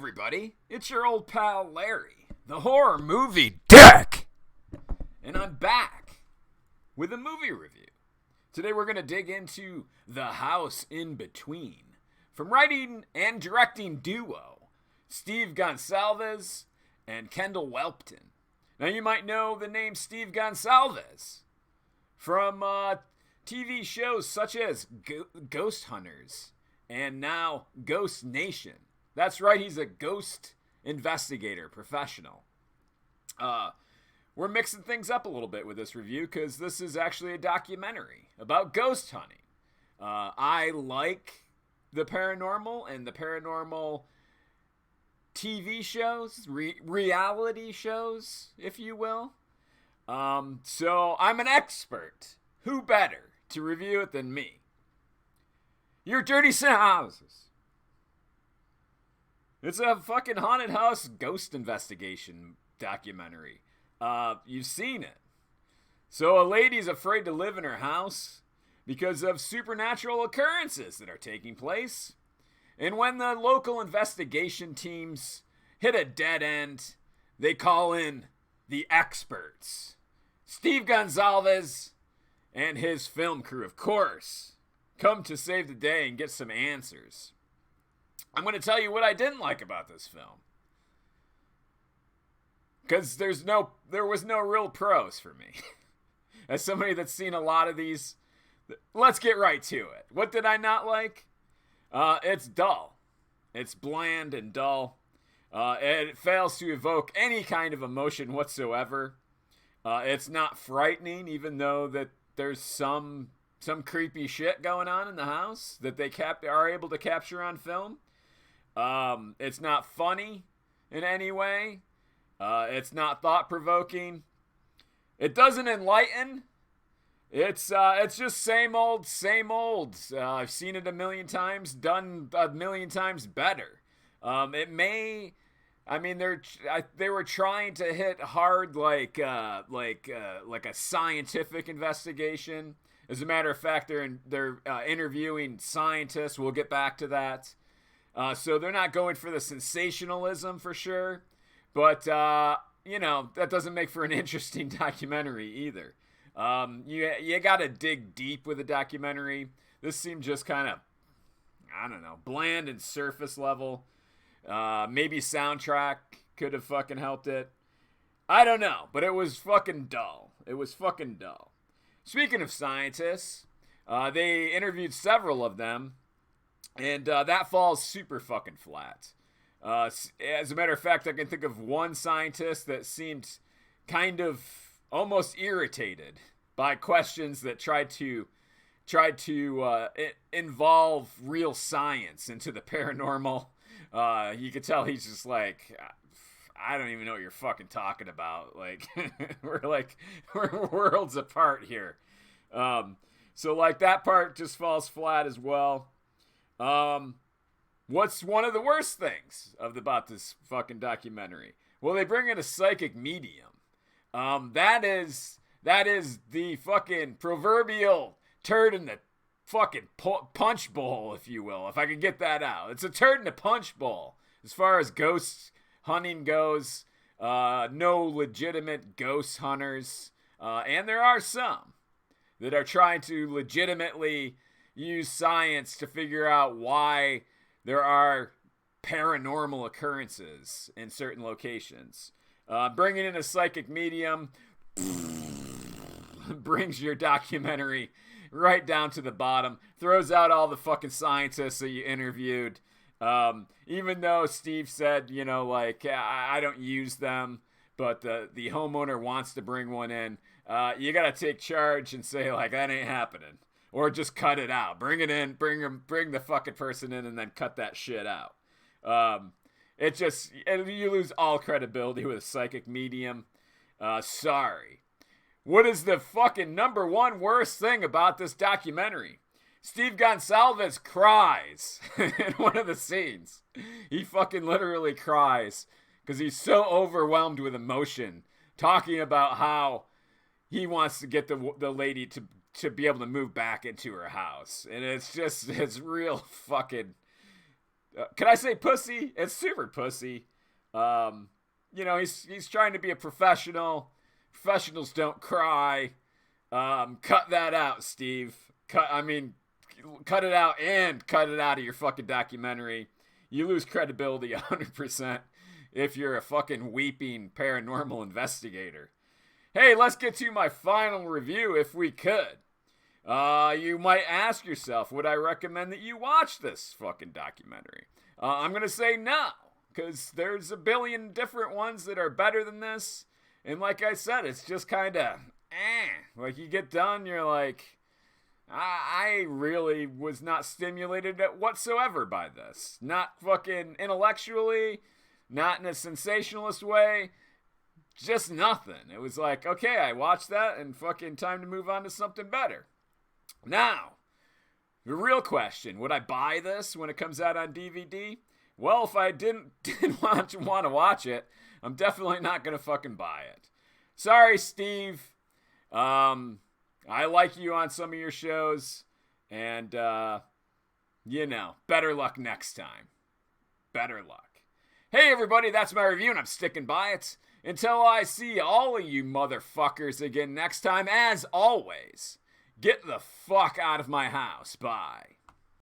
everybody. It's your old pal Larry, the horror movie Dick. And I'm back with a movie review. Today we're going to dig into The House in Between. From writing and directing duo, Steve Gonsalves and Kendall Welpton. Now you might know the name Steve Gonsalves from TV shows such as Ghost Hunters and now Ghost Nation. That's right, he's a ghost investigator professional. We're mixing things up a little bit with this review because this is actually a documentary about ghost hunting. I like the paranormal and the paranormal TV shows, reality shows, if you will. So I'm an expert. Who better to review it than me? Your Dirty Houses. It's a fucking haunted house ghost investigation documentary. You've seen it. So a lady's afraid to live in her house because of supernatural occurrences that are taking place. And when the local investigation teams hit a dead end, they call in the experts. Steve Gonsalves and his film crew, of course, come to save the day and get some answers. I'm going to tell you what I didn't like about this film. Because there was no real pros for me. As somebody that's seen a lot of these, let's get right to it. What did I not like? It's dull. It's bland and dull. It fails to evoke any kind of emotion whatsoever. It's not frightening, even though that there's some creepy shit going on in the house that they are able to capture on film. It's not funny in any way. It's not thought-provoking. It doesn't enlighten. It's just same old. I've seen it a million times, done a million times better. They were trying to hit hard like a scientific investigation. As a matter of fact, they're interviewing scientists. We'll get back to that. So they're not going for the sensationalism for sure. But, that doesn't make for an interesting documentary either. You got to dig deep with a documentary. This seemed just kind of, bland and surface level. Maybe soundtrack could have fucking helped it. I don't know, but it was fucking dull. Speaking of scientists, they interviewed several of them, and that falls super fucking flat. As a matter of fact, I can think of one scientist that seemed kind of almost irritated by questions that tried to involve real science into the paranormal. You could tell he's just like, I don't even know what you're fucking talking about. Like, we're worlds apart here. So like that part just falls flat as well. What's one of the worst things about this fucking documentary? Well, they bring in a psychic medium. That is the fucking proverbial turd in the fucking punch bowl, if you will, if I could get that out. It's a turd in a punch bowl as far as ghost hunting goes. No legitimate ghost hunters. And there are some that are trying to legitimately use science to figure out why there are paranormal occurrences in certain locations. Bringing in a psychic medium brings your documentary right down to the bottom. Throws out all the fucking scientists that you interviewed. Even though Steve said, I don't use them, but the homeowner wants to bring one in. You got to take charge and say, that ain't happening. Or just cut it out. Bring it in. Bring the fucking person in, and then cut that shit out. You lose all credibility with a psychic medium. Sorry. What is the fucking number one worst thing about this documentary? Steve Gonsalves cries in one of the scenes. He fucking literally cries because he's so overwhelmed with emotion, talking about how he wants to get the lady to be able to move back into her house. And it's real fucking can I say pussy? It's super pussy. He's trying to be a professional. Professionals don't cry. Cut that out, Steve. Cut it out and cut it out of your fucking documentary. You lose credibility 100% if you're a fucking weeping paranormal investigator. Hey, let's get to my final review if we could. You might ask yourself, would I recommend that you watch this fucking documentary? I'm going to say no, because there's a billion different ones that are better than this. And like I said, it's just kind of, like you get done, you're like, I really was not stimulated whatsoever by this. Not fucking intellectually, not in a sensationalist way, just nothing. It was like, okay, I watched that and fucking time to move on to something better. Now, the real question, would I buy this when it comes out on DVD? Well, if I didn't want to watch it, I'm definitely not going to fucking buy it. Sorry, Steve. I like you on some of your shows, and, better luck next time. Better luck. Hey, everybody, that's my review, and I'm sticking by it. Until I see all of you motherfuckers again next time, as always, get the fuck out of my house. Bye.